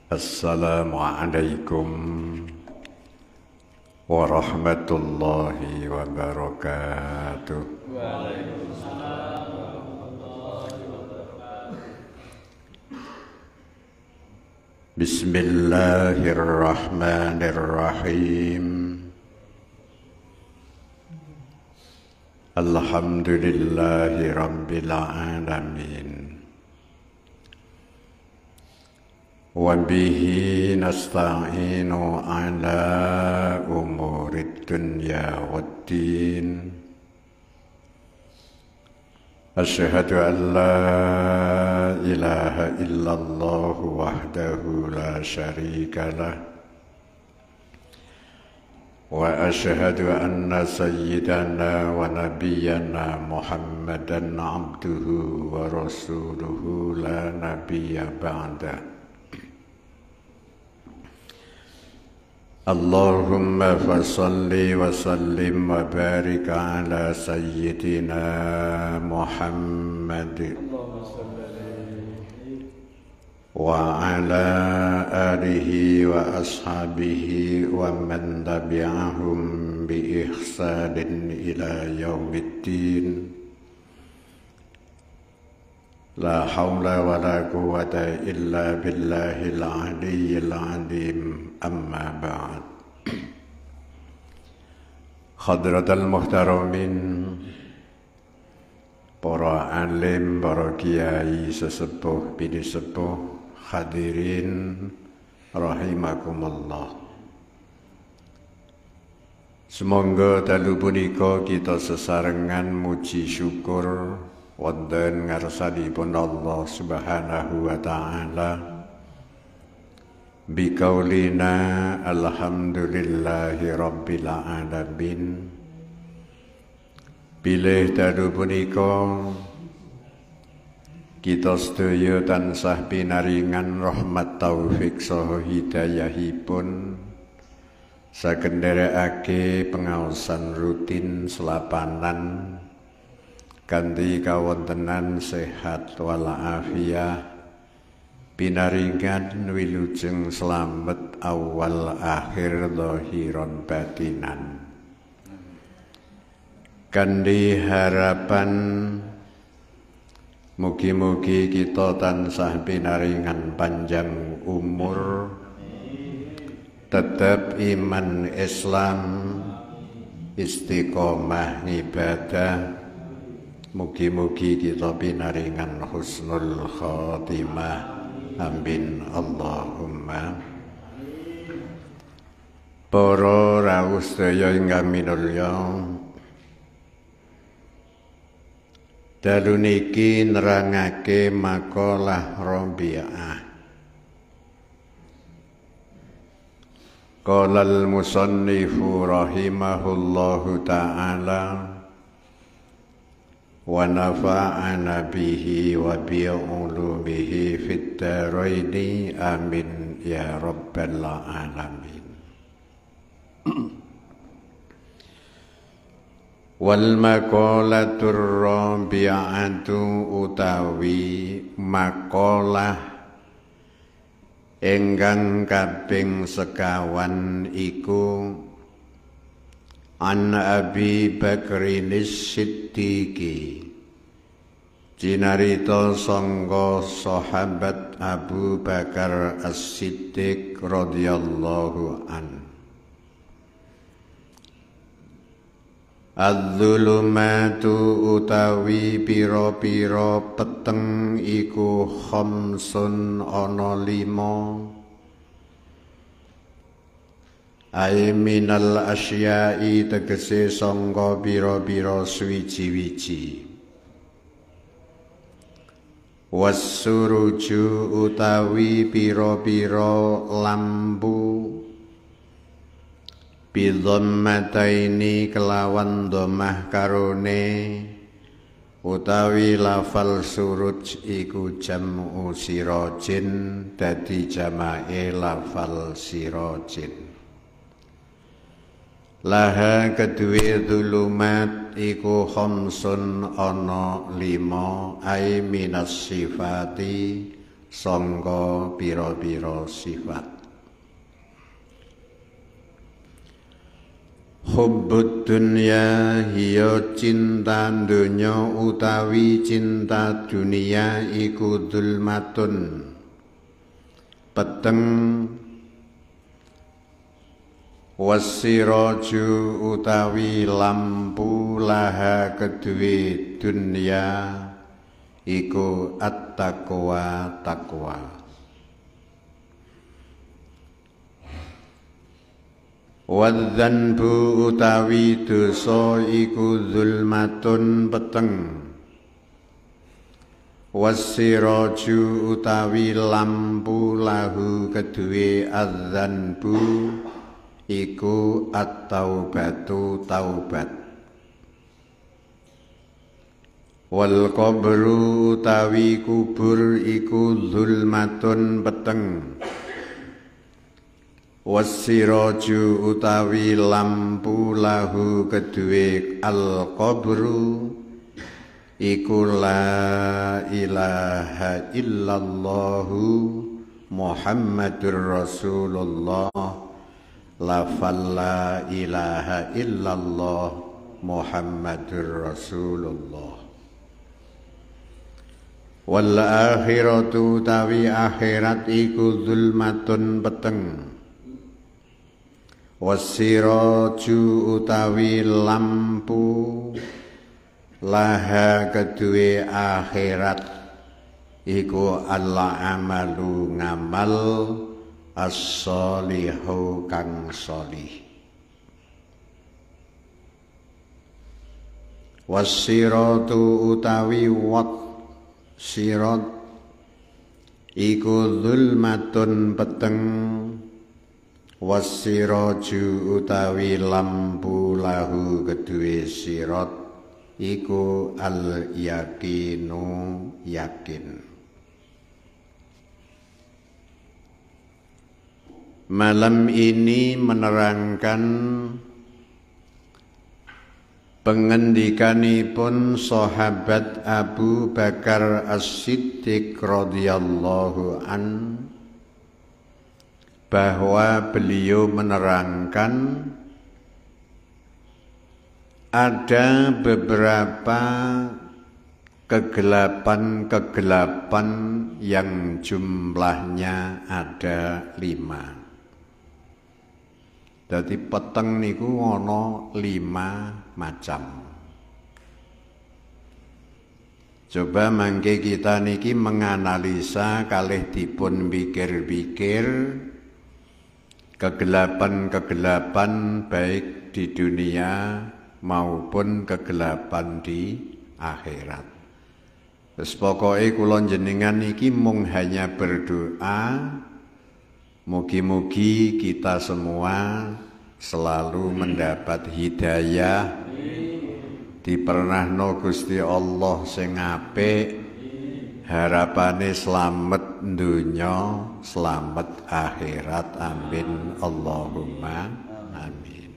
Assalamualaikum warahmatullahi wabarakatuh. Waalaikumsalam warahmatullahi wabarakatuh. Bismillahirrahmanirrahim. Alhamdulillahi rabbil alamin. Wabihi nasta'inu ala umurid dunya waddin. Asyhadu an la ilaha illallah wahdahu la syarika lah. Wa asyhadu anna sayyidana wa nabiyyana Muhammadan abduhu wa rasuluhu la nabiyya ba'dah. Allahumma fasalli wa sallim wa barik ala sayyidina Muhammad wa ala alihi wa ashabihi wa man tabi'ahum bi ihsanin ila yaumiddin. La hawla wa la quwwata illa billahil aliyyil azim. Amma ba'd. Hadratal muhtaramin, para alim, para kiai, sesepuh, bini sepuh, hadirin rahimakumullah. Semoga dalu punika kita sesarengan muji syukur wonten ngarsanipun Allah Subhanahu wa taala biqaulina alhamdulillahi rabbil alamin. Bilih dalu punika kita sedaya tansah pinaringan rahmat taufik saha hidayahipun saged nderekake pengaosan rutin selapanan kanthi kawontenan sehat walafiat, pinaringan wilujeng slamet awal akhir zahiron batinan. Kanthi harapan mugi-mugi kita tansah pinaringan panjang umur, tetap iman Islam, istiqomah ibadah. Mugi-mugi kita pinaringan husnul khotimah. Amin Allahumma. Para rawuh sedaya ingkang minulya, dalu niki nerangake makalah Rabi'ah. Qala al-musannifu rahimahullahu ta'ala wa nafa'ana bihi wa bi'ulumihi fid dharaini amin ya rabbal alamin. Wal maqalatur rabi'atu utawi makalah ingkang kaping sekawan iku An Abi Bakrin As-Siddiqi, cinarita sangga sahabat Abu Bakar As-Siddiq radhiyallahu an. Az-zulumatu utawi pira-pira peteng iku khamsun ana 5. Ai minal asyai tegese sangka pira-pira suwiji-wiji. Wassuruju utawi pira-pira lampu. Bidhammataini kelawan dhammah karone utawi lafal suruj iku jam'u sirajin dadi jamae lafal sirajin. Laha kedue dzulumat iku khamsun ana 5 ai minas sifati sangka pira-pira sifat. Hubbud dunya hiya cinta donya utawi cinta dunia iku dzulmatun peteng wasiraju utawi lampu laha kedue dunya iku at-taqwa taqwa. Wadzanbu utawi dosa iku zulmatun peteng wasiraju utawi lampu lahu kedue adzanbu iku at-taubatu taubat. Wal qabru utawi kubur iku zulmatun peteng wasiraju utawi lampu lahu kedue al qabru iku la ilaha illallahu Muhammadur Rasulullah lafal la ilaha illallah Muhammadur Rasulullah. Wal akhiratu utawi akhirat iku zulmatun peteng wasiraju utawi lampu laha kedue akhirat iku al-amalu ngamal as-solihu kang solih. Wasiratu utawi sirat iku zulmatun peteng wasiraju utawi lampu lahu kedue sirat iku al yakinu yakin. Malam ini menerangkan pengendikanipun sahabat Abu Bakar As-Siddiq radhiyallahu an bahwa beliau menerangkan ada beberapa kegelapan-kegelapan yang jumlahnya ada 5. Jadi peteng niku ono 5 macam. Coba mangke kita niki menganalisa kalih dipun pikir-pikir kegelapan-kegelapan baik di dunia maupun kegelapan di akhirat. Terus pokoknya kula jenengan niki mung hanya berdoa mugi-mugi kita semua selalu mendapat hidayah, dipernahno Gusti Allah sing apik, harapane slamet dunya, slamet akhirat. Amin Allahumma amin.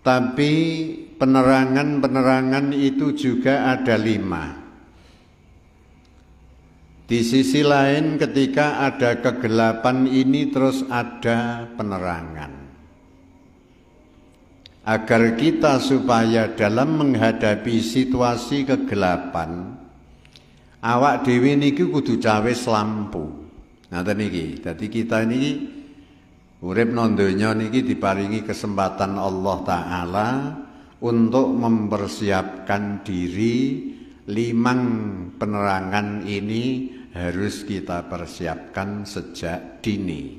Tapi penerangan-penerangan itu juga ada 5. Di sisi lain ketika ada kegelapan ini terus ada penerangan. Agar kita supaya dalam menghadapi situasi kegelapan awak dhewe niki kudu cawes lampu. Ngaten niki. Dadi kita niki urip nang donya niki diparingi kesempatan Allah taala untuk mempersiapkan diri. 5 penerangan ini harus kita persiapkan sejak dini.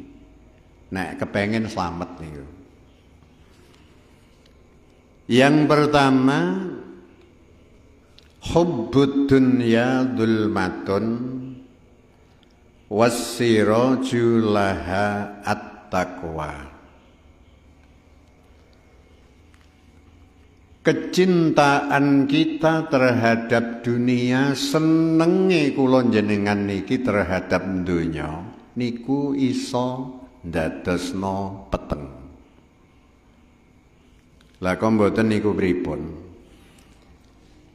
Nek kepengen selamat niku. Yang pertama, hubbud dunya dzulmatun wassiraju laha at-taqwa. Kecintaan kita terhadap dunia, senenge kula jenengan niki terhadap dunya niku iso ndadosno peteng. Lah kok mboten niku pripun?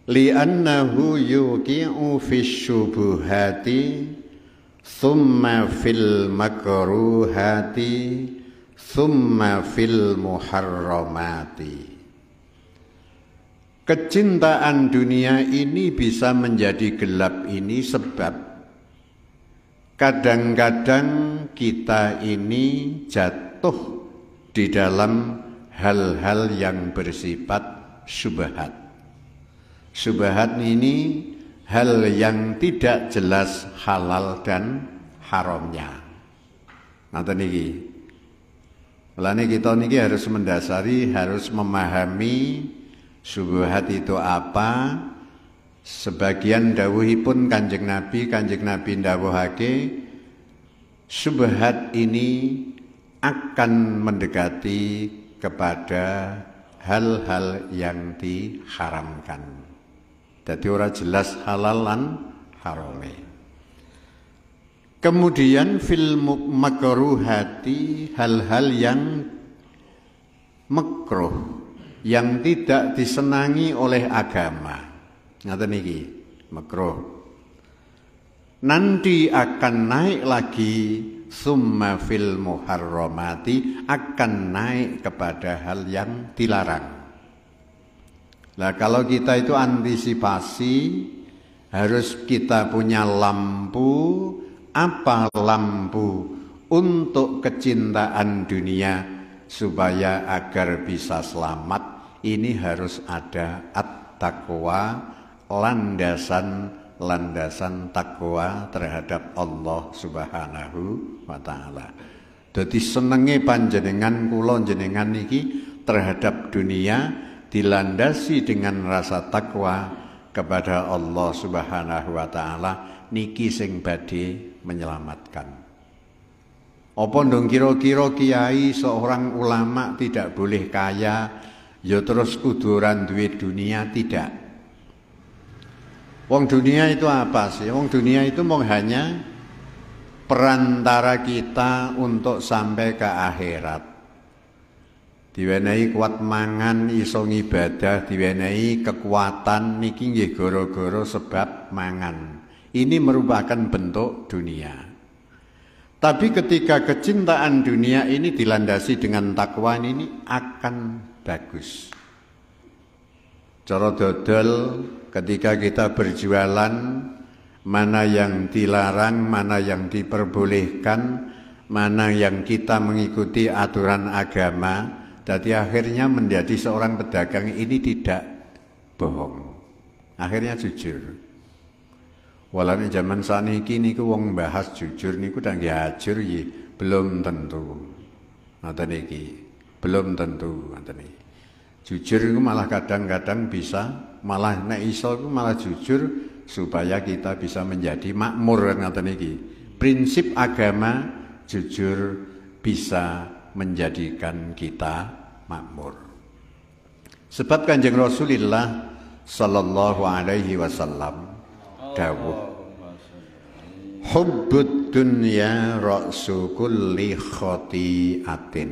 li'annahu yuqi'u fis syubuhati thumma fil makruhati thumma fil muharramati. Kecintaan dunia ini bisa menjadi gelap ini sebab kadang-kadang kita ini jatuh di dalam hal-hal yang bersifat syubhat. Syubhat ini hal yang tidak jelas halal dan haramnya. Ngoten niki. Mulane kita niki harus mendasari, harus memahami syubhat itu apa. Sebagian dawuhipun Kanjeng Nabi dawuhake syubhat ini akan mendekati kepada hal-hal yang diharamkan. Jadi ora jelas halal lan harame. Kemudian fil makruhati, hal-hal yang makruh, yang tidak disenangi oleh agama. Ngaten niki, makruh. Nanti akan naik lagi summa fil muharramati, akan naik kepada hal yang dilarang. Nah, kalau kita itu antisipasi, harus kita punya lampu. Apa lampu? Untuk kecintaan dunia, supaya agar bisa selamat, ini harus ada at-taqwa, landasan takwa terhadap Allah Subhanahu wa taala. Dadi senenge panjenengan kula jenengan niki terhadap dunia dilandasi dengan rasa takwa kepada Allah Subhanahu wa taala, niki sing badhe menyelamatkan. Apa ndong kira-kira kiai seorang ulama tidak boleh kaya, ya terus kuduran duit dunia? Tidak. Wong dunia itu apa sih? Wong dunia itu mau hanya perantara kita untuk sampai ke akhirat. Diwenehi kuat mangan, iso ngibadah, diwenehi kekuatan niki nggih gara-gara sebab mangan. Ini merupakan bentuk dunia. Tapi ketika kecintaan dunia ini dilandasi dengan takwa, ini akan bagus. Cara dodol ketika kita berjualan, mana yang dilarang, mana yang diperbolehkan, mana yang kita mengikuti aturan agama. Jadi akhirnya menjadi seorang pedagang ini tidak bohong. Akhirnya jujur. Walane zaman saniki niku wong bahas jujur niku tangge ajur iki belum tentu. Ngoten iki, belum tentu ngoten iki. Jujur itu malah kadang-kadang bisa, malah nek iso itu malah jujur supaya kita bisa menjadi makmur ngoten iki. Prinsip agama jujur bisa menjadikan kita makmur. Sebab Kanjeng Rasulullah sallallahu alaihi wasallam dawuh, hubbud dunya ra'su kulli khati'atin.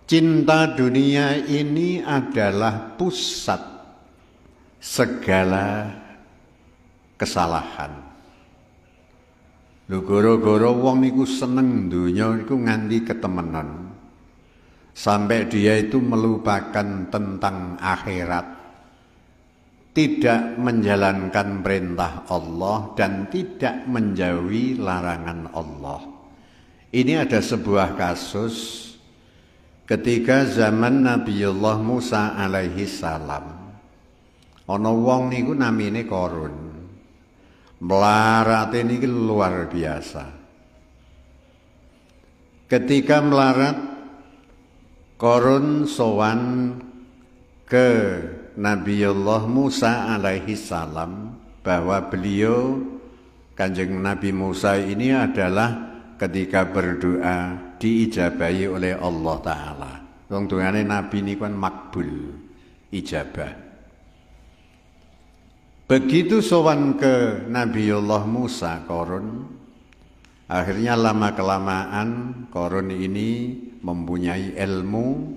Cinta dunia ini adalah pusat segala kesalahan. Lho gara-gara wong niku seneng dunya niku nganti ketemenan. Sampai dia itu melupakan tentang akhirat. Tidak menjalankan perintah Allah dan tidak menjauhi larangan Allah. Ini ada sebuah kasus ketika zaman Nabiullah Musa alaihi salam. Ana wong niku namine Qarun. Melarate niki luar biasa. Ketika melarat, Qarun sowan ke Nabiullah Musa alaihi salam bahwa beliau, Kanjeng Nabi Musa ini adalah ketika berdoa diijabahi oleh Allah Ta'ala. Wong dongane Nabi ini kan makbul, ijabah. Begitu sowan ke Nabiullah Musa Qarun, akhirnya lama-kelamaan Qarun ini mempunyai ilmu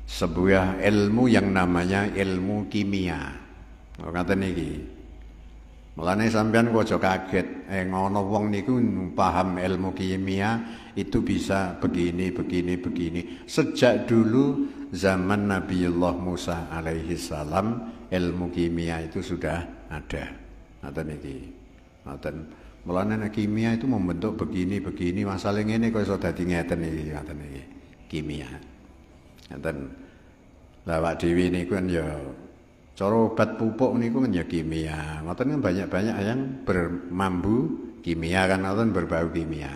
sebuah ilmu yang namanya ilmu kimia. Ngaten iki. Mulane sampean kok aja kaget, ngono wong niku paham ilmu kimia itu bisa begini. Sejak dulu zaman Nabiullah Musa alaihi salam ilmu kimia itu sudah ada. Ngaten iki. Ngaten. Mulane kimia itu membentuk begini, masalah ngene kok iso dadi ngeten iki, ngaten iki. Kimia. Ngaten. Lah awak dhewe niku kan ya cara obat pupuk niku kan ya kimia. Ngoten kan banyak yang bermambu kimia kan, ngoten berbau kimia.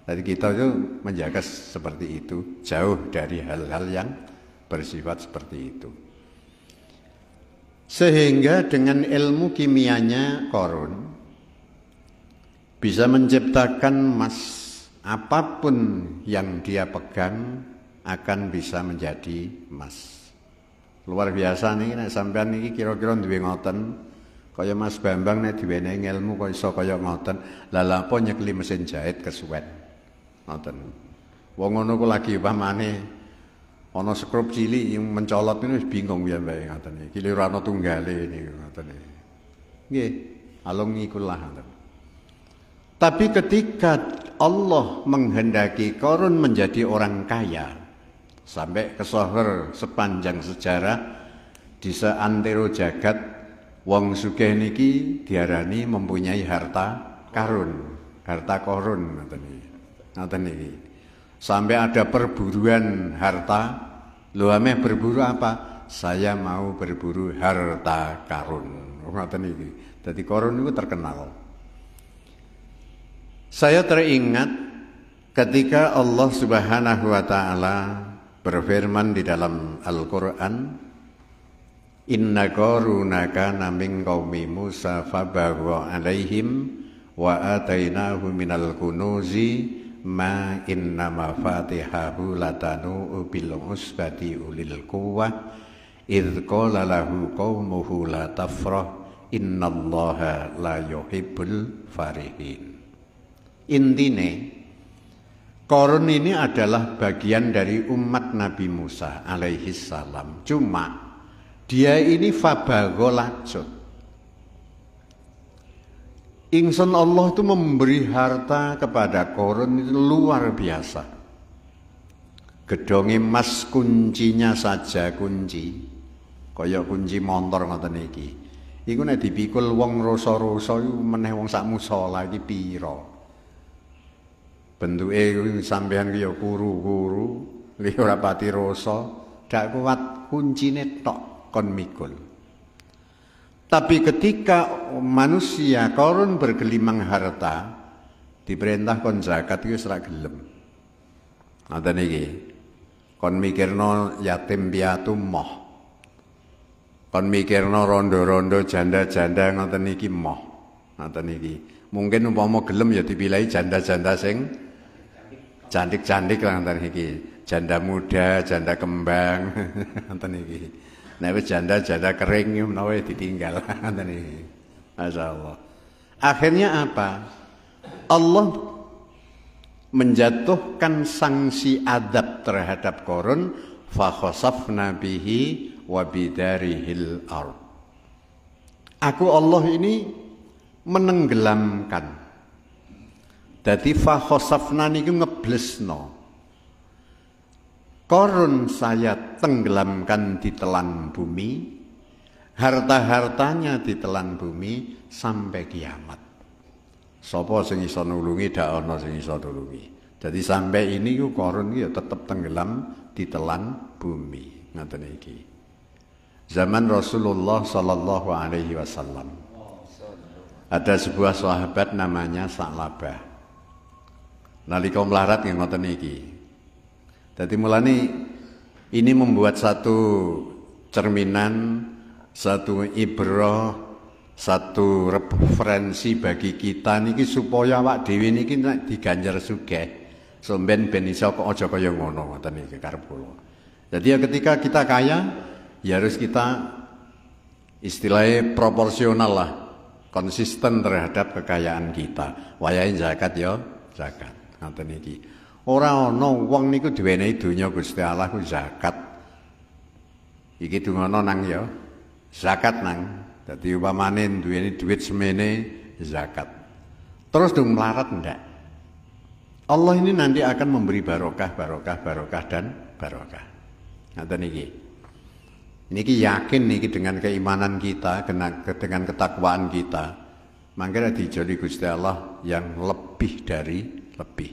Jadi kita itu menjaga seperti itu, jauh dari hal-hal yang bersifat seperti itu. Sehingga dengan ilmu kimianya Qarun bisa menciptakan emas, apapun yang dia pegang akan bisa menjadi emas. Luar biasa nih, nek sampean niki kira-kira duwe ngoten, kaya Mas Bambang nek diwenehi ilmu kok iso kaya ngoten, lha lha apa nyekli mesin jahit kesuwen. Ngoten. Wong ngono ku lagi upamane ana skrup cilik yang mencolot ini wis bingung ya mbak ngoten iki. Lha ora ana tunggale niku ngoten iki. Nggih, alung ikulah ngoten. Tapi ketika Allah menghendaki Qarun menjadi orang kaya, sampai kesohor sepanjang sejarah di seantero jagat wong sugih niki diarani mempunyai harta karun, harta korun ngoten niki. Sampai ada perburuan harta. Lho ameh berburu apa? Saya mau berburu harta karun. Ngoten niki. Dadi korun niku terkenal. Saya teringat ketika Allah Subhanahu wa taala berfirman di dalam Al-Qur'an, "Inna Qaruna kana min qaumi Musa fabagha 'alaihim wa atainahu minal kunuzi ma inna mafatihahu latanu bil usbati ulil quwwah idz qala lahu qaumuhu la tafrah innallaha la yuhibbul farihin." Intine Qarun ini adalah bagian dari umat Nabi Musa alaihi salam. Cuma dia ini fabagha lacut. Ingsun Allah itu memberi harta kepada Qarun itu luar biasa. Gedonge emas kuncinya saja kunci. Kaya kunci motor ngoten iki. Iku nek dipikul wong rasa-rasa iku meneh wong sak musala iki pira. Bentuke sampean ki ya kuru-kuru, li ora pati rasa, dak kuat kuncine tok kon mikul. Tapi ketika manusia Qarun bergelimang harta, diperintah kon zakat iki wis ora gelem. Ngoten iki. Kon mikirno yatim piatu moh. Kon mikirno rondo-rondo janda-janda ngoten iki moh. Ngoten iki. Mungkin umpama gelem ya dipilih janda-janda sing cantik-cantik lah ngoten iki. Janda muda, janda kembang ngoten iki. Nek wis janda-janda kering menawa ditinggal ngoten iki. Masyaallah. Akhirnya apa? Allah menjatuhkan sanksi adab terhadap Qarun, fa khasafna bihi wa bidarihil ard. Aku Allah ini menenggelamkan. Dadi fa khasafna niku ngeblesno. Qarun saya tenggelamkan di telan bumi, harta-hartanya di telan bumi sampai kiamat. Sapa sing iso nulungi dak ana sing iso nulungi. Jadi sampai ini ku Qarun ya tetap tenggelam di telan bumi. Ngoten iki. Zaman Rasulullah sallallahu alaihi wasallam. Ada sebuah sahabat namanya Sa'labah. Nalika melarat nggih ngoten iki. Dadi mulane ini membuat satu cerminan, satu ibrah, satu referensi bagi kita niki supaya awak dhewe niki nek diganjar sugih somben ben iso kok aja kaya ngono ngoten iki karep kula. Jadi ya ketika kita kaya ya harus kita istilahnya proporsional lah, konsisten terhadap kekayaan kita. Wayahe zakat ya zakat. Ngoten iki. Ora ana wong niku diwenehi donya Gusti Allah ku zakat. Iki dungono nang ya zakat nang. Dadi upamane duweni duit semene zakat. Terus dong melarat ndak? Allah ini nanti akan memberi barokah, barokah, barokah dan barokah. Ngaten niki. Niki yakin niki dengan keimanan kita, dengan ketakwaan kita. Mangkene dijoli Gusti Allah yang lebih dari lebih.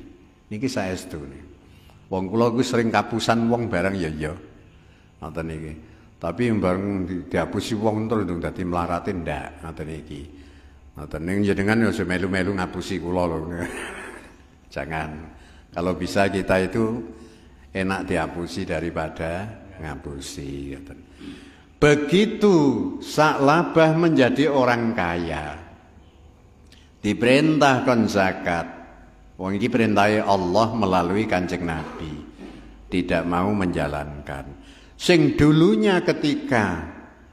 Niki saestu nih. Wong kula ku sering kapusan wong barang ya ya. Ngoten niki. Tapi bareng dihapusi wong terus ndung dadi mlaratin ndak ngoten iki. Ngoten ning jenengan ya melu-melu ngapusi kula lho. Jangan. Kalau bisa kita itu enak dihapusi daripada ngapusi ngoten. Begitu Sa'labah menjadi orang kaya. Diperintahkan zakat. Wong iki perintahe Allah melalui Kanjeng Nabi. Tidak mau menjalankan. Sing dulunya ketika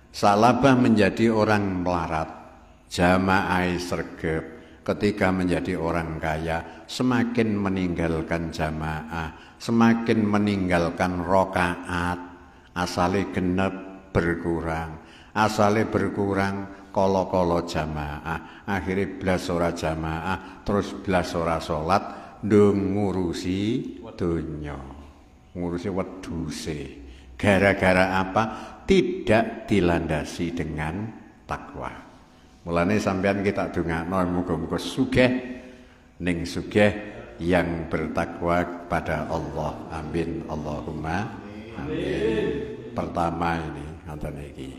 Sa'labah menjadi orang melarat, jamaah sregep, ketika menjadi orang kaya, semakin meninggalkan jamaah, semakin meninggalkan rokaat, asale genep berkurang, asale berkurang, kolo-kolo jamaah, akhirnya belas ora jamaah, terus belas ora sholat, ndung ngurusi dunya, ngurusi wedhuse. Gara-gara apa? Tidak dilandasi dengan takwa. Mulane sampean kita dongakno muga-muga sugih ning sugih yang bertakwa kepada Allah. Amin. Allahumma amin. Pertama ini ngoten iki.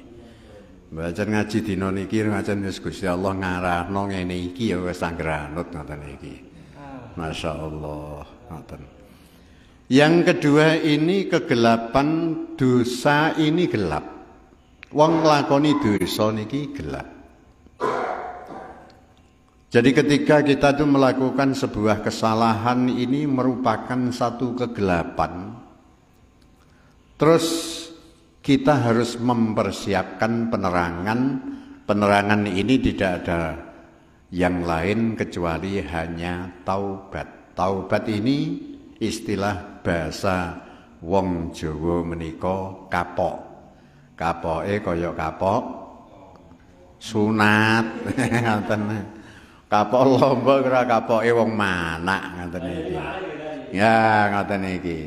Mboten ngaji dina niki ngajen wis Gusti Allah ngarahno ngene iki ya wis anggeranut ngoten iki. Masyaallah ngoten. Yang kedua ini kegelapan, dosa ini gelap. Wong nglakoni dosa niki gelap. Jadi ketika kita tuh melakukan sebuah kesalahan ini merupakan satu kegelapan. Terus kita harus mempersiapkan penerangan. Penerangan ini tidak ada yang lain kecuali hanya taubat. Taubat ini istilah bahasa wong Jawa menika kapok. Kapoke kaya kapok sunat. Ngoten. Kapok lombok ora kapoke wong manak ngoten iki. Ya, ngoten iki.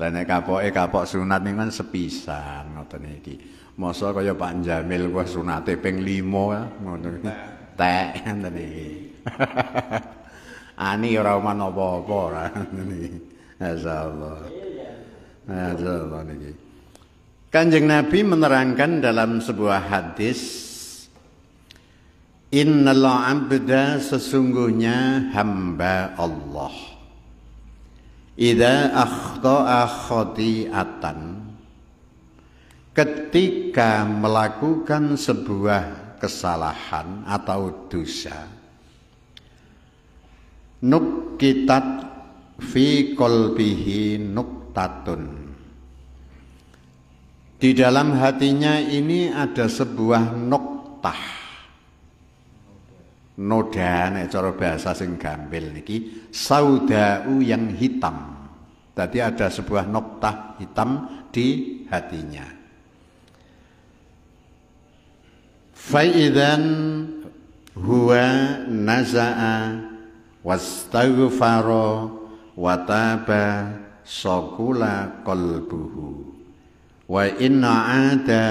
Lah nek kapoke kapok sunat niku kan sepisan ngoten iki. Mosok kaya Pak Jamil kuwi sunate ping 5 ngono. Tek ngoten iki. Ani ora oman apa-apa ora niki. Masyaallah. Masyaallah niki. Kanjeng Nabi menerangkan dalam sebuah hadis, innal 'abda sesungguhnya hamba Allah. Idza akhta'a khati'atan, ketika melakukan sebuah kesalahan atau dosa, nukitat fi qalbihi nuktatun, di dalam hatinya ini ada sebuah nuktah, noda nek cara bahasa sing gampil niki saudau yang hitam. Tadi ada sebuah nuktah hitam di hatinya. Fa idzan huwa naza'a wastaghfara wa taba saqula qalbuhu wa inna 'ada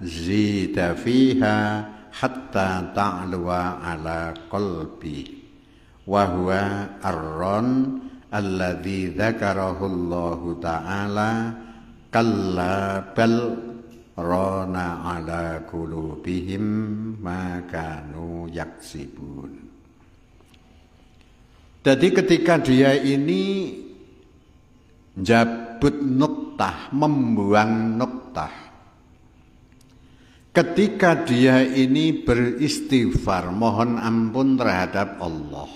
zida fiha hatta ta'luwa ala qalbi wa huwa ar-ran alladzi dzakarahu Allah ta'ala kalla bal rana ala qulubihim ma kanu yaksibun. Jadi ketika dia ini jabut nuktah, membuang nuktah, ketika dia ini beristighfar, mohon ampun terhadap Allah,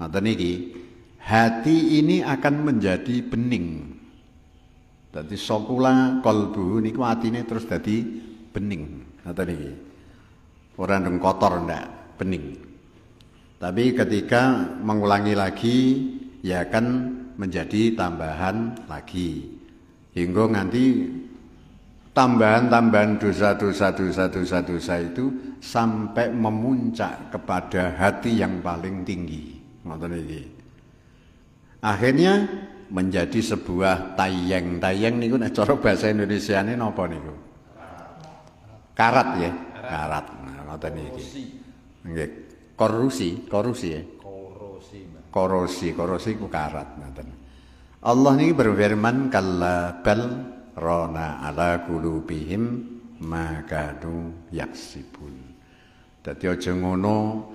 nah niki hati ini akan menjadi bening. Jadi sokula kolbu niku atine terus jadi bening, nah niki ora ndeng kotor ndak, bening. Tapi ketika mengulangi lagi, ya akan menjadi tambahan lagi. Hingga nanti tambahan-tambahan dosa itu sampai memuncak kepada hati yang paling tinggi. Ngoten iki. Akhirnya menjadi sebuah tayeng. Tayeng niku nek cara bahasa Indonesiane napa niku? Karat ya, karat. Nah, ngoten iki. Nggih. Korosi ya. Korosi ku karat ngoten. Allah niki berfirman kalla bal rona ala qulubihim ma kanu yaksibun. Dadi aja ngono,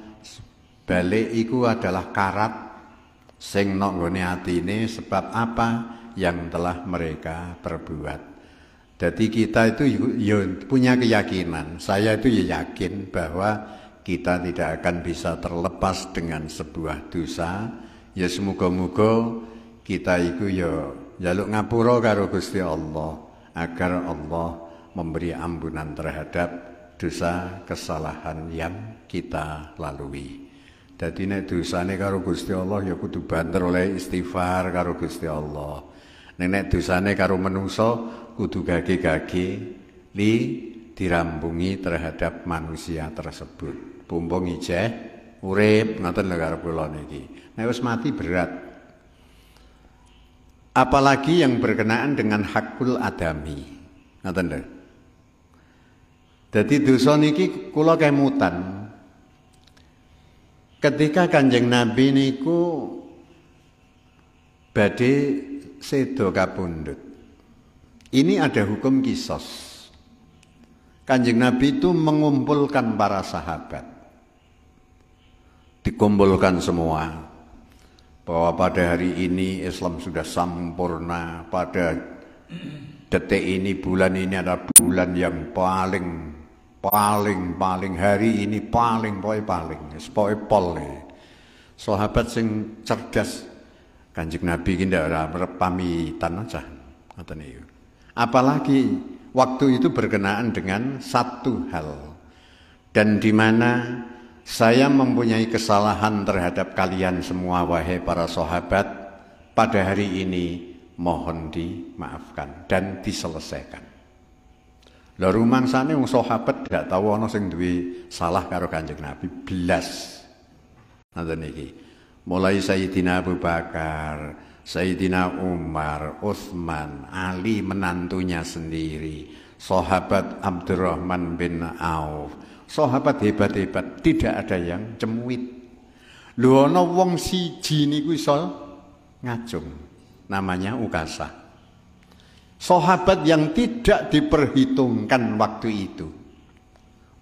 balik iku adalah karat sing nok nggone atine sebab apa yang telah mereka perbuat. Jadi kita itu ya punya keyakinan, saya itu ya yakin bahwa kita tidak akan bisa terlepas dengan sebuah dosa. Ya semoga-moga kita itu ya njaluk ngapura karo Gusti Allah agar Allah memberi ampunan terhadap dosa kesalahan yang kita lalui. Dadi nek dosane karo Gusti Allah ya kudu banter oleh istighfar karo Gusti Allah. Nek dosane karo manungsa kudu gage-gage dirampungi terhadap manusia tersebut. Pumpung ijeh urip ngoten lho karo kula niki. Nek wis mati berat. Apalagi yang berkenaan dengan hakul adami. Ngoten lho. Dadi dosa niki kula kemutan. Ketika Kanjeng Nabi niku badhe sedo kapundhut. Ini ada hukum kisos. Kanjeng Nabi itu mengumpulkan para sahabat. Dikumpulkan semua bahwa pada hari ini Islam sudah sempurna, pada detik ini bulan ini adalah bulan yang paling hari ini paling pol. Sahabat sing cerdas Kanjeng Nabi ki ndak ora pamitan aja ngoten niku. Apalagi waktu itu berkenaan dengan satu hal dan di mana saya mempunyai kesalahan terhadap kalian semua wahai para sahabat pada hari ini mohon dimaafkan dan diselesaikan. Lah rumangsane wong sahabat gak tahu ana sing duwe salah karo Kanjeng Nabi blas. Ngoten iki. Mulai Sayyidina Abu Bakar, Sayyidina Umar, Utsman, Ali menantunya sendiri, sahabat Abdurrahman bin Auf, sahabat hebat-hebat, tidak ada yang cemuit. Lho ana wong siji niku iso ngacung, namanya Ukasah. Sahabat yang tidak diperhitungkan waktu itu.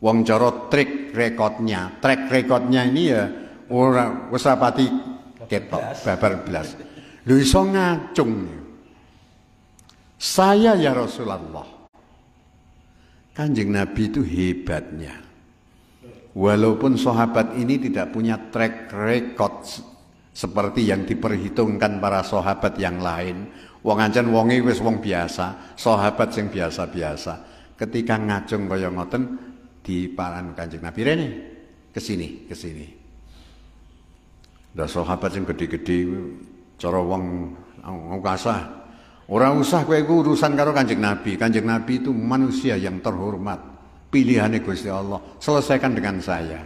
Wong cara track recordnya ini ya ora wis rapati ketok babar blas. Lho iso ngacung. Saya ya Rasulullah. Kanjeng Nabi itu hebatnya. Walaupun sahabat ini tidak punya track record seperti yang diperhitungkan para sahabat yang lain, wong ancen wonge wis wong biasa, sahabat sing biasa-biasa. Ketika ngacung kaya ngoten diparan Kanjeng Nabi rene, kesini. Lah sahabat sing gede-gede cara wong Ukasah, ora usah kowe iku urusan karo Kanjeng Nabi. Kanjeng Nabi itu manusia yang terhormat. Pilihannya Gusti Allah, selesaikan dengan saya.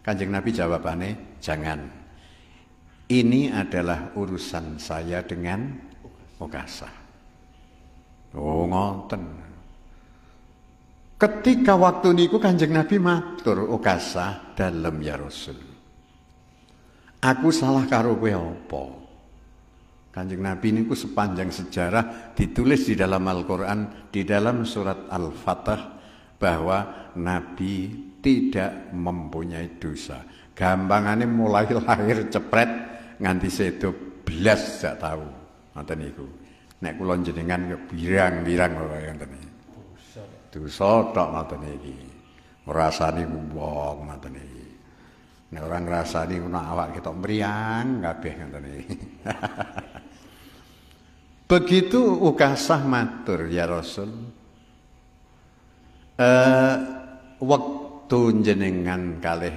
Kanjeng Nabi jawabannya, jangan. Ini adalah urusan saya dengan Ukasah. Oh ngoten. Ketika waktu niku Kanjeng Nabi matur, Ukasah dalem ya Rasul. Aku salah karo kowe apa? Kanjeng Nabi niku sepanjang sejarah ditulis di dalam Al-Qur'an, di dalam surat Al-Fatah, bahwa Nabi tidak mempunyai dosa. Gampangannya mulai lahir cepret nganti sedo blas gak tahu. Ngoten niku. Nek kula jenengan birang-birang kaya ngoten iki. Dosa tok ngoten iki. Ngrasani wong ngoten iki. Nek ora ngrasani ana awak ketok mriyang kabeh ngoten iki. Begitu Ukasah matur ya Rasul. Waktu jenengan kalih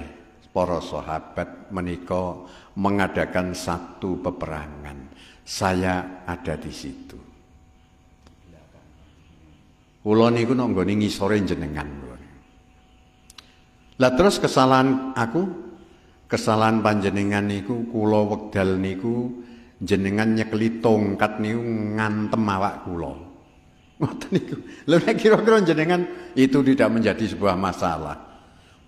para sahabat menika mengadakan satu peperangan, saya ada di situ. Kula niku nek nggone ngisore jenengan. Lah terus kesalahan panjenengan niku kula wekdal niku jenengan nyekeli tongkat niku ngantem awak kula. Ngoten niku. Lha nek kira-kira jenengan itu tidak menjadi sebuah masalah.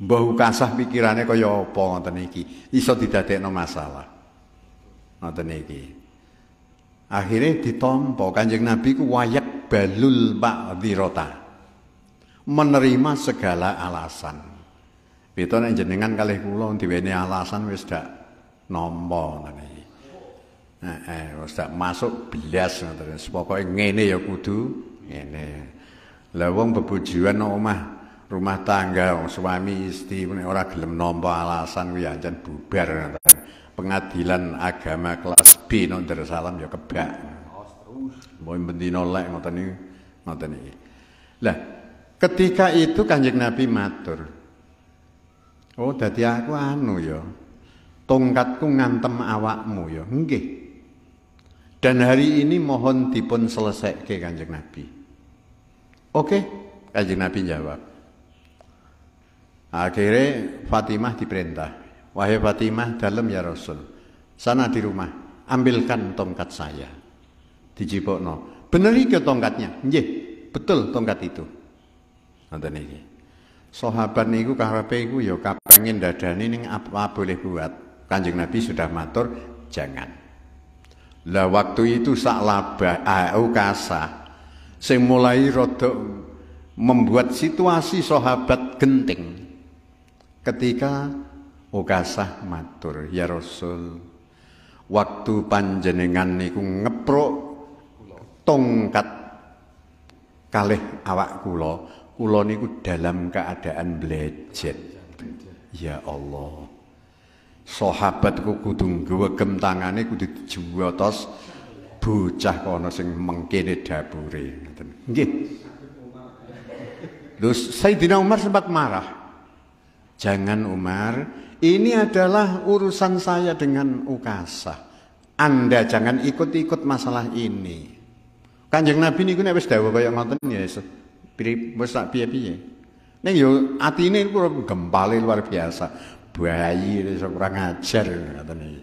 Mbah Ukasah pikirane kaya apa ngoten iki? Iso didadekno masalah. Ngoten iki. Akhirnya ditampa Kanjeng Nabi ku wayak balul ma'dzirata. Menerima segala alasan. Beta nek jenengan kalih kula diwene alasan wis dak nampa ngoten iki. Wis dak masuk belas ngoten. Pokoke ngene ya kudu ngene. Lah wong bebojoan nang omah rumah tangga suami istri nek ora gelem nampa alasan kuwi ancen bubar ngoten. Pengadilan agama kelas B nang Darussalam ya kebak. Mbok bendina lek ngoten iki. Lah, ketika itu Kanjeng Nabi matur, "Oh, dadi aku anu ya. Tongkatku ngantem awakmu ya." Nggih. Dan hari ini mohon dipun selesaikke Kanjeng Nabi. Oke, Kanjeng Nabi jawab. Akhirnya Fatimah diperintah. Wahai Fatimah, dalem ya Rasul. Sana di rumah, ambilkan tongkat saya. Dijipokno. Bener iki tongkatnya? Nggih, betul tongkat itu. Ngoten iki. Sahabat niku karepe iku ya kepengin dadani ning apa boleh buat. Kanjeng Nabi sudah matur, jangan. Lah waktu itu sak labah Ukasah sing mulai rada membuat situasi sahabat genting. Ketika Ukasah matur, "Ya Rasul, waktu panjenengan niku ngepruk tongkat kalih awak kula niku dalam keadaan blejet." Ya Allah. Sahabatku kudu ngwegem tangane kudu dijuwotos bocah kono sing mengkene dapure ngoten. Nggih. Terus Sayyidina Umar sempat marah. "Jangan Umar, ini adalah urusan saya dengan Ukasah. Anda jangan ikut-ikut masalah ini." Kanjeng Nabi niku nek wis dawuh kaya ngoten ya wis sak piye-piye. Ning yo atine niku gempale luar biasa. Bayi iso kurang ajar ngoten iki.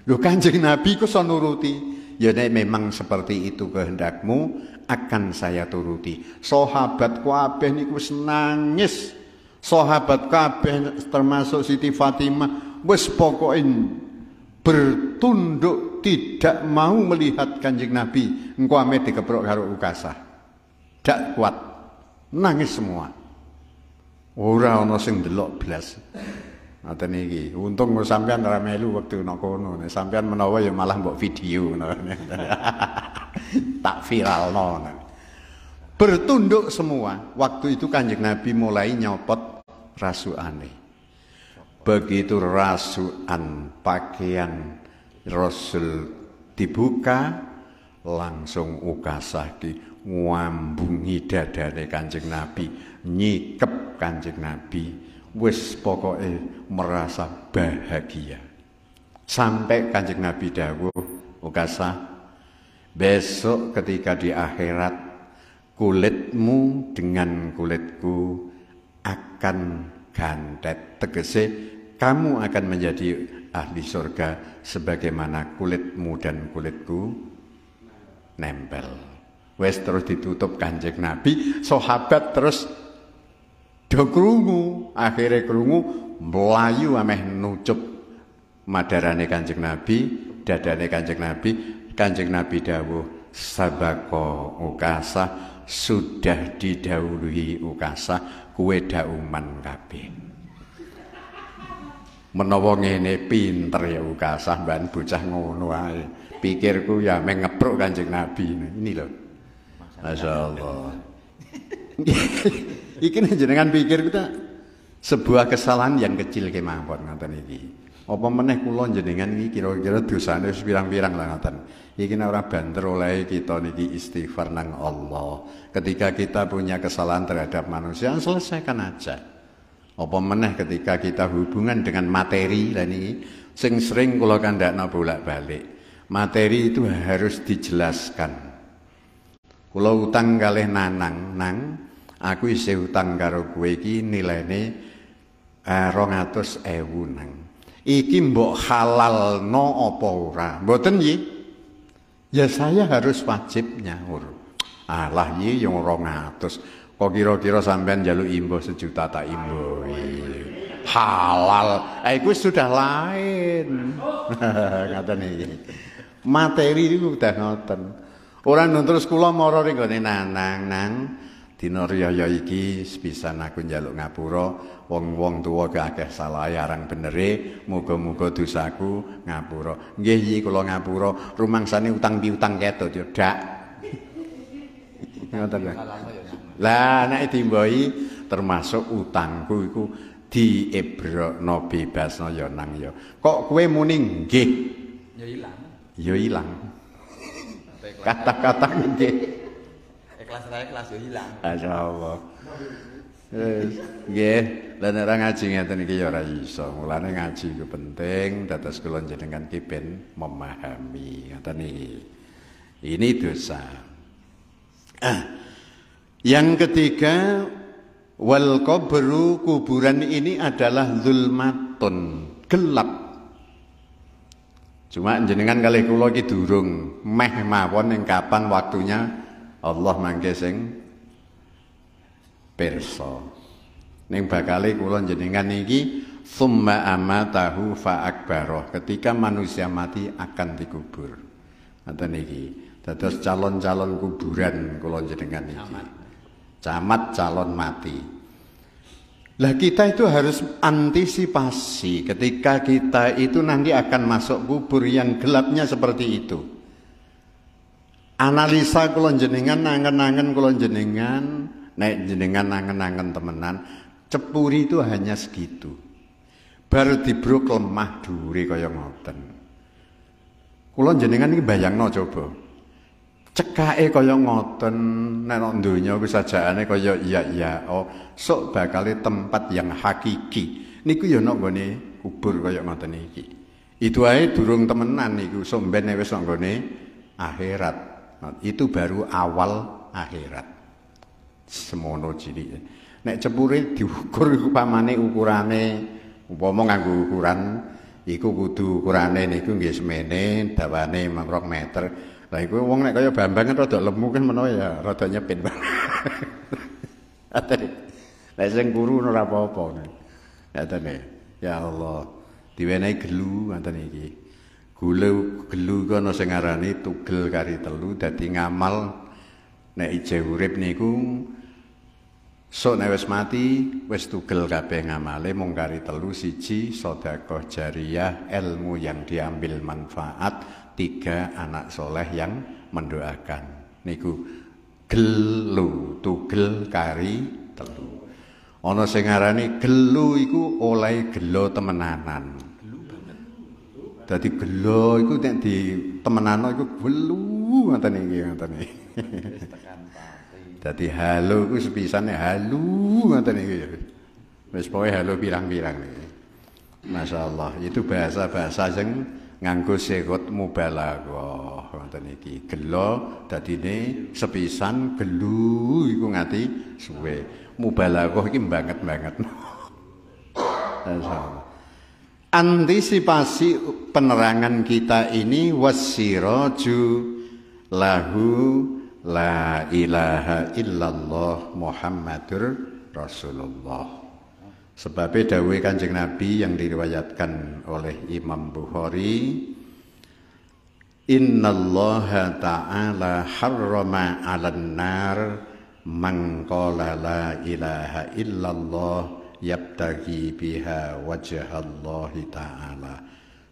Lho Kanjeng Nabi ku iso nuruti. Ya nek memang seperti itu kehendakmu, akan saya turuti. Sahabat kabeh niku wis nangis. Sahabat kabeh termasuk Siti Fatimah wis pokoke bertunduk tidak mau melihat Kanjeng Nabi engko ame dikeprok karo Ukasah. Dak kuat. Nangis semua. Ora ana sing ndelok blas. Ngoten iki. Untung sampean ora melu wektu nang kono. Nek sampean menawa ya malah mbok video ngono. Tak viralno. Bertunduk semua. Waktu itu Kanjeng Nabi mulai nyopot rasukane. Begitu rasukan pakaian Rasul dibuka, langsung Ukasah ngambungi dadane Kanjeng Nabi, nyikep Kanjeng Nabi. Wis pokoke merasa bahagia. Sampai Kanjeng Nabi dawuh, Ukasah, besok ketika di akhirat kulitmu dengan kulitku akan gantet. Tegese kamu akan menjadi ahli surga sebagaimana kulitmu dan kulitku nempel. Wes terus ditutup Kanjeng Nabi, sahabat terus do krungu, akhire krungu mlayu ameh nucup madarane Kanjeng Nabi, dadane Kanjeng Nabi. Kanjeng Nabi dawuh, "Sabaqo Ukasah, sudah didahului Ukasah, kowe dauman kabeh." Menawa ngene pinter ya Ukasah, mban bocah ngono ae. Pikirku ya meh ngepruk Kanjeng Nabi. Ini lho. Masyaallah. Iki jenengan pikir kita sebuah kesalahan yang kecil kemawon ngoten iki. Apa meneh kula jenengan iki kira-kira dosane wis pirang-pirang lah ngoten. Iki nek ora banter oleh kita niki istighfar nang Allah. Ketika kita punya kesalahan terhadap manusia, selesaikan aja. Apa meneh ketika kita hubungan dengan materi lah niki sing sering kula kandhakno bolak-balik. Materi itu harus dijelaskan. Kula utang kalih Nanang, Nang, aku isih utang karo kowe iki nilaine 200.000 Nang. Iki mbok halalno apa ora? Mboten nggih. Ya saya harus wajib nyaur. Alah iki yang 200. Kok kira-kira sampean njaluk imbuh 1 juta tak imbuhi. Halal. Iku sudah lain. Ngoten iki. Materi iku udah ngoten. Ora terus kula mara ning gone Nanang, Nang. Dina riyaya iki sepisan aku njaluk ngapura, wong-wong tuwa akeh salahe arang benere, muga-muga dosaku ngapura. Nggih iki kula ngapura, rumangsane utang piutang ketut yo dak. Ngoten lho. Lah nek dimbohi termasuk utangku iku diebrokno bebasno ya Nang ya. Kok kowe muni nggih? Ya ilang. Ya ilang. Kata-kata nggih. Ikhlas ya ilang. Masyaallah. Nggih, lan ora ngaji ngeten iki ya ora iso. Mulane ngaji iku penting dados kula njenengan ki ben memahami ngoten iki. Ini dosa. Yang ketiga, wal qabru, kuburan ini adalah zulmatun, gelap. Cuma jenengan kalih kula iki durung meh mawon ing kapan waktunya Allah mangke sing pirsa. Ning bakale kula jenengan iki summa amatahu fa akbaroh. Ketika manusia mati akan dikubur. Ngoten iki. Dados calon-calon kuburan kula jenengan iki. Camat calon mati. Lah kita itu harus antisipasi ketika kita itu nanti akan masuk kubur yang gelapnya seperti itu. Analisa kula jenengan nangen-nangen kula jenengan, nek jenengan nangen-nangen temenan, cepuri itu hanya segitu. Baru dibruk lemah dhuwure kaya ngoten. Kula jenengan iki bayangno coba. Cekake kaya ngoten nek nang donya ku sajakane kaya iya sok bakale tempat yang hakiki. Niku ya nang nggone kubur kaya ngoten iki. Itu ae durung temenan niku, sok ben wis nang nggone akhirat. Nah, itu baru awal akhirat. Semono cilik. Nek cepure diukur iku pamane ukurane umpama nganggo ukuran iku kudu ukurane niku nggih semene, dawane 2 meter. Lah iku wong nek kaya Bambang kan rada lemu kan menawa ya rada nyepit banget. Atene. Lah sing kuru ora apa-apa. Atene. Ya Allah, diwenehi gelu ngoten iki. Gelu iku ana sing ngarani tugel kari telu dadi ngamal nek ije urip niku sok nek wis mati wis tugel kabeh ngamale mung kari telu, 1 sedekah jariyah, ilmu yang diambil manfaat, 3 anak soleh yang mendoakan. Niku gelu tugel kari telu. Ana sing ngarani gelu iku oleh gelo temenanan. Dadi gelo iku nek di temenano iku gelu ngoten iki ngoten iki. Dadi halo iku sepisane halu ngoten iki. Wis pokoke halo pirang-pirang iki. Masyaallah, itu bahasa-bahasa sing nganggo sigot mubalaghah ngoten iki. Gelo dadine sepisan, gelu iku ngati suwe. Mubalaghah iki banget-banget. Masyaallah. Antisipasi penerangan kita ini wasiraju lahu la ilaha illallah Muhammadur Rasulullah. Sebab dawuh Kanjeng Nabi yang diriwayatkan oleh Imam Bukhari, innallaha ta'ala harrama 'alan nar man qala la ilaha illallah yabtaghi biha wajhallahi ta'ala.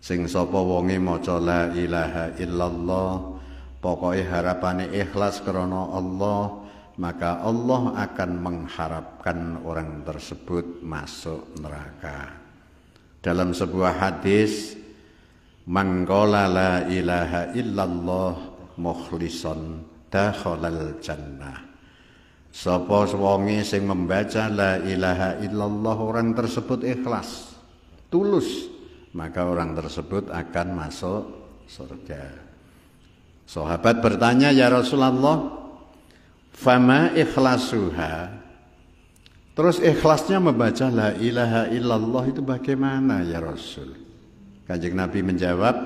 Sing sapa wonge maca la ilaha illallah pokoke harapane ikhlas krana Allah, maka Allah akan mengharapkan orang tersebut masuk neraka. Dalam sebuah hadis, man qala la ilaha illallah mukhlishan dakhalal jannah. Sapa wonge sing membaca la ilaha illallah orang tersebut ikhlas, tulus, maka orang tersebut akan masuk surga. Sahabat bertanya, ya Rasulullah, Fama ikhlasuha. Terus ikhlasnya membaca la ilaha illallah itu bagaimana ya Rasul? Kanjeng Nabi menjawab,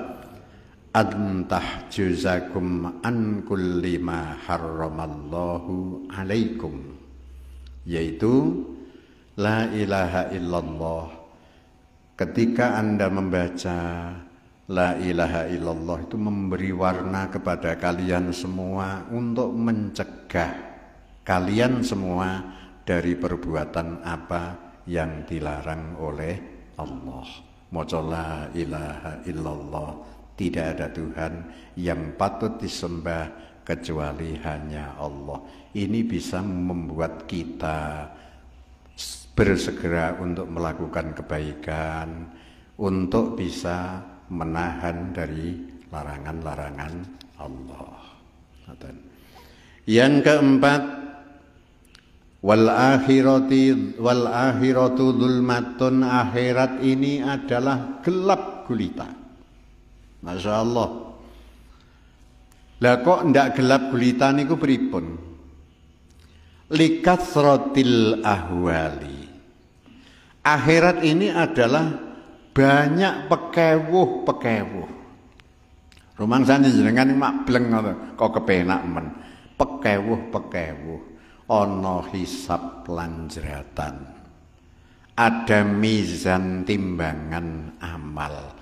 antah juzakum an kulli ma harramallahu alaikum, yaitu la ilaha illallah. Ketika Anda membaca la ilaha illallah itu memberi warna kepada kalian semua untuk mencegah kalian semua dari perbuatan apa yang dilarang oleh Allah. Maca la ilaha illallah, tidak ada Tuhan yang patut disembah kecuali hanya Allah. Ini bisa membuat kita bersegera untuk melakukan kebaikan, untuk bisa menahan dari larangan-larangan Allah. Yang keempat, wal akhiratu dzulmatun, akhirat ini adalah gelap gulita. Masya Allah. Lah kok ndak gelap gulita niku pripun? Likathratil ahwali. Akhirat ini adalah banyak pekewuh-pekewuh. Rumangsane jenengan mak bleng ngono, kok kepenak men. Pekewuh-pekewuh. Ana hisab lan jeratan. Ada mizan timbangan amal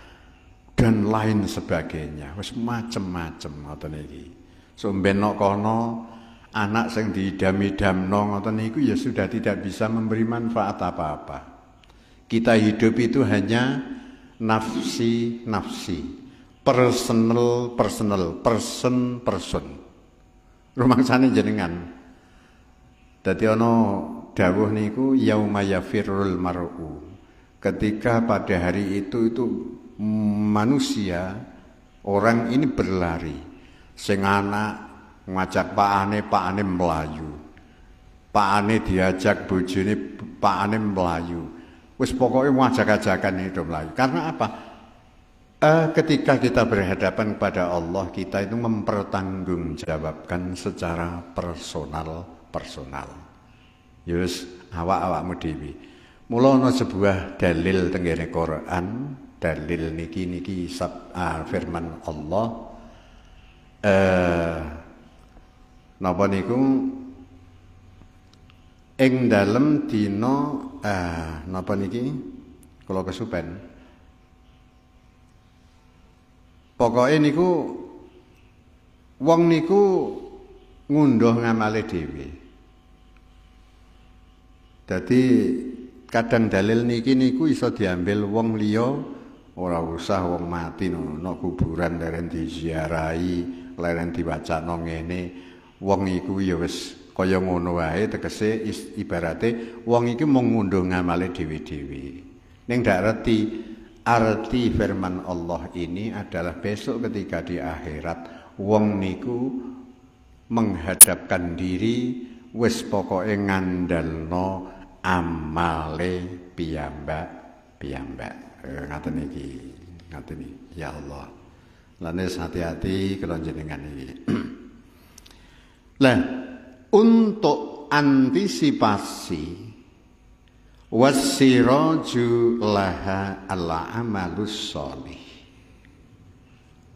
dan lain sebagainya. Wis macem-macem ngoten iki. Somben nok kono anak sing diidam-idamno ngoten niku ya sudah tidak bisa memberi manfaat apa-apa. Kita hidup itu hanya nafsi, personal, person. Rumangsane jenengan. Dadi ana dawuh niku yauma yafirrul mar'u. Ketika pada hari itu manusia, orang ini berlari. Sing anak ngajak pakane melayu. Pakane diajak bojone, pakane melayu. Wis pokoke ngajak-ajakan itu melayu. Karena apa? Ketika kita berhadapan kepada Allah, kita itu mempertanggungjawabkan secara personal. Yus awakmu dhewe. Mula ana sebuah dalil teng ngene Quran, dalil niki firman Allah. Napa niku ing dalem dina napa niki kula kesupen. Pokoke niku wong niku ngunduh ngamale dhewe. Dadi kadang dalil niki niku iso diambil wong liya, ora usah wong mati no kuburan leren diziarahi, leren diwacana ngene. Wong iku ya wis kaya ngono wae, tegese ibarate wong iki mung ngunduh ngamale dhewe-dhewe. Ning ndak arti firman Allah ini adalah besok ketika di akhirat wong niku menghadapkan diri wis pokoke ngandalno amale piyambak. Ngaten iki. Ya Allah. Lan hati-hati kula jenengan iki. Lah, untuk antisipasi wasiraju laha al-amalus sholih.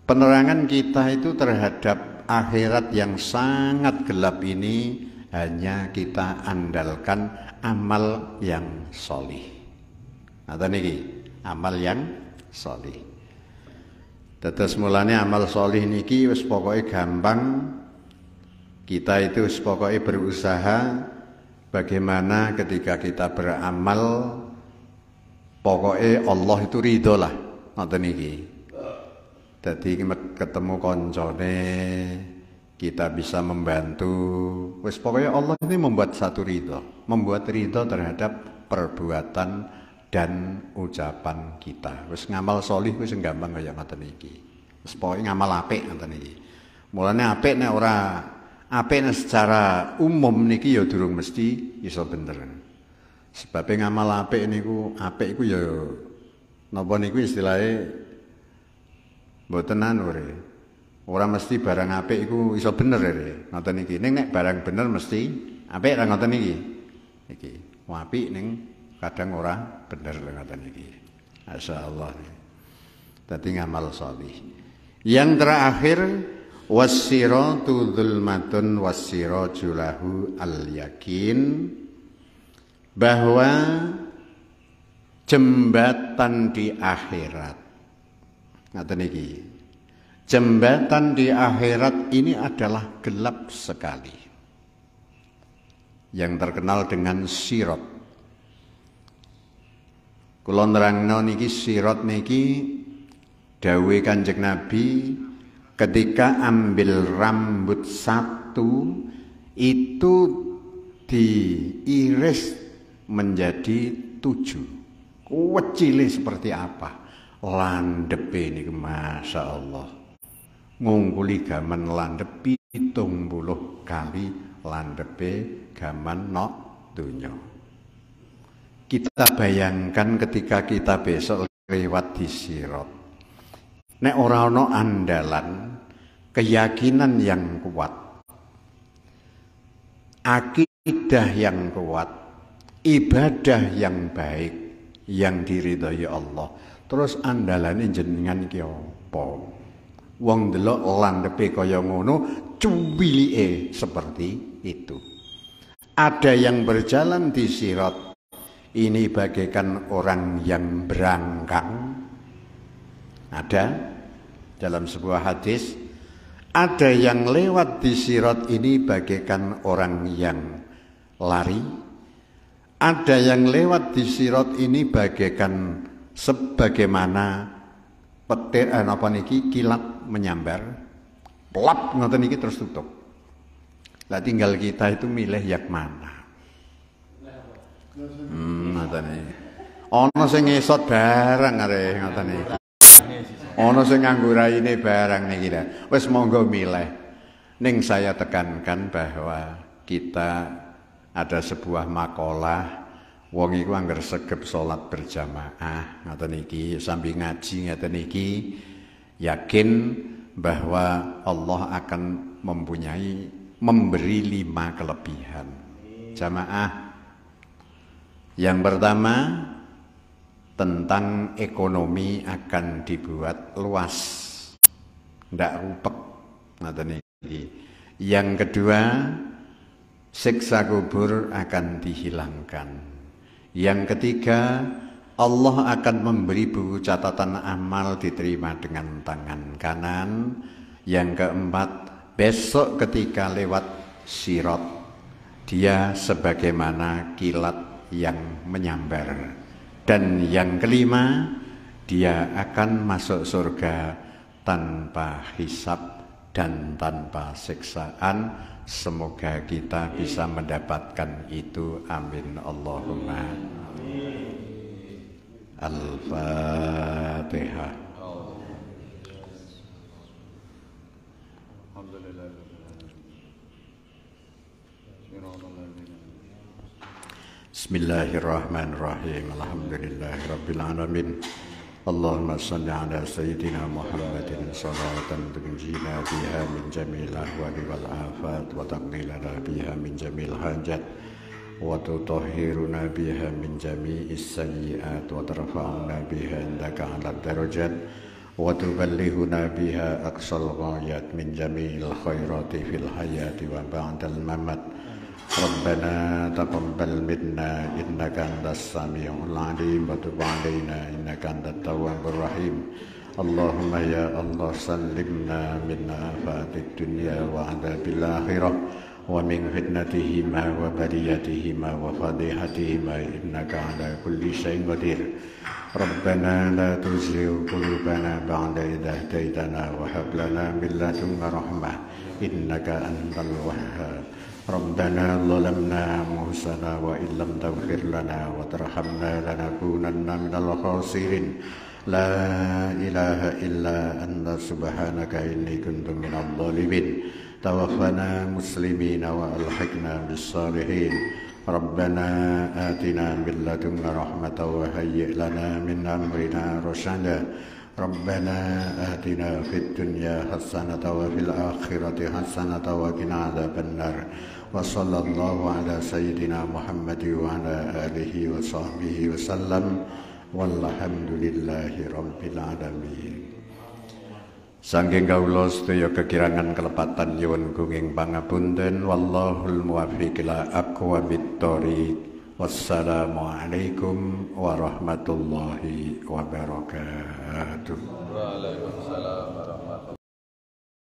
Penerangan kita itu terhadap akhirat yang sangat gelap ini hanya kita andalkan amal yang sholih. Nah, niki amal yang sholih. Dados mulane amal sholih niki wis pokoke gampang. Kita itu wis pokoke berusaha bagaimana ketika kita beramal pokoke Allah itu ridho lah. Ngoten niki. Dadi ketemu koncone kita bisa membantu. Wis pokoknya Allah ini membuat satu ridho, membuat ridho terhadap perbuatan dan ucapan kita. Wis ngamal solih wis gampang kaya ngoten iki. Wis pokoke ngamal apik ngoten iki. Mulane apik nek ora apik secara umum niki ya durung mesti iso bener. Sebab ngamal apik niku ya napa niku istilahnya mboten anu re. Ora mesti barang apik iku iso bener ya. Ngoten iki. Ning nek barang bener mesti apik ra ngoten iki. Iki. Apik ning kadang ora bener lho ngoten iki. Masyaallah. Dadi ngamal sholih. Yang terakhir wassiratu dzulmatun wassiraju lahu al-yakin, bahwa jembatan di akhirat. Ngaten iki. Jembatan di akhirat ini adalah gelap sekali. Yang terkenal dengan sirat. Kula nerangno niki sirat niki dawuhe Kanjeng Nabi ketika ambil rambut satu itu diiris menjadi 7. Kecilnya seperti apa? Landepe niku Masya Allah. Ngungkuli gaman landepi 70 kali landepe gaman nok dunya. Kita bayangkan ketika kita besok lewat di sirat. Nek ora ana andalan, keyakinan yang kuat, akidah yang kuat, ibadah yang baik, yang diridhoi Allah. Terus andalane jenengan iki apa? Wong delok landepe kaya ngono, cuwilike seperti itu. Ada yang berjalan di sirat, ini bagaikan orang yang berangkang. Ada dalam sebuah hadis, ada yang lewat di sirat ini bagaikan orang yang lari. Ada yang lewat di sirat ini bagaikan sebagaimana petir apa niki kilat menyambar. Plap ngoten niki terus tutup. Lah tinggal kita itu milih yang mana. Ngoten iki. Ana sing ngesot barang arek ngoten iki. Ana sing nganggo raine barang niki lho. Wis monggo milih. Ning saya tekankan bahwa kita ada sebuah makalah wong iku angger segep salat berjamaah ngoten iki sambil ngaji ngoten iki yakin bahwa Allah akan memberi 5 kelebihan. Jamaah. Yang pertama tentang ekonomi akan dibuat luas, ndak rupek ngoten iki. Yang kedua, siksa kubur akan dihilangkan. Yang ketiga, Allah akan memberi buku catatan amal diterima dengan tangan kanan. Yang keempat, besok ketika lewat sirat, dia sebagaimana kilat yang menyambar. Dan yang kelima, dia akan masuk surga tanpa hisab dan tanpa siksaan. Semoga kita bisa mendapatkan itu. Amin. Allahumma. Al-Fatihah. Bismillahirrahmanirrahim. Alhamdulillahirabbil alamin. Allahumma shalli ala sayyidina Muhammadin salatan tunjina biha min jamil ahwali wal afat wa taqdilana biha min jamil hajat wa tutahhiruna biha min jami'is sayyi'at wa tarfa'una biha indaka 'ala darajat wa tuballighuna biha aqsal ghayat min jamil khairati fil hayati wa ba'dal mamat. Rabbana taqabbal minna innaka antas samiul alim wa tub 'alaina innaka antat tawwabur rahim. Allahumma ya Allah sallimna min afatid dunya wa 'adzabil akhirah wa min fitnatihima wa baliyatihima wa fadihatihima innaka 'ala kulli syai'in qadir. Rabbana la tuzigh qulubana ba'da idh hadaytana wa hab lana min ladunka rahmah innaka antal wahhab. Rabbana zalamna anfusana wa illam taghfir lana wa tarhamna lanakunanna minal khasirin. La ilaha illa anta subhanaka inni kuntu minadh dhalimin. Tawaffana muslimina wa alhiqna bis salihin. Rabbana atina min ladunka rahmatan wa hayyi' lana min amrina rasyada. ربنا آتنا في الدنيا حسنة وفي الآخرة حسنة وقنا عذاب النار وصلى الله على سيدنا محمد وعلى آله وصحبه وسلم والحمد لله رب العالمين. Saking kawula sedaya kekirangan kelepatan nyuwun gunging pangapunten wallahul muwaffiq ila aqwamit thoriq. Wassalamualaikum warahmatullahi wabarakatuh. Waalaikumsalam warahmatullahi wabarakatuh.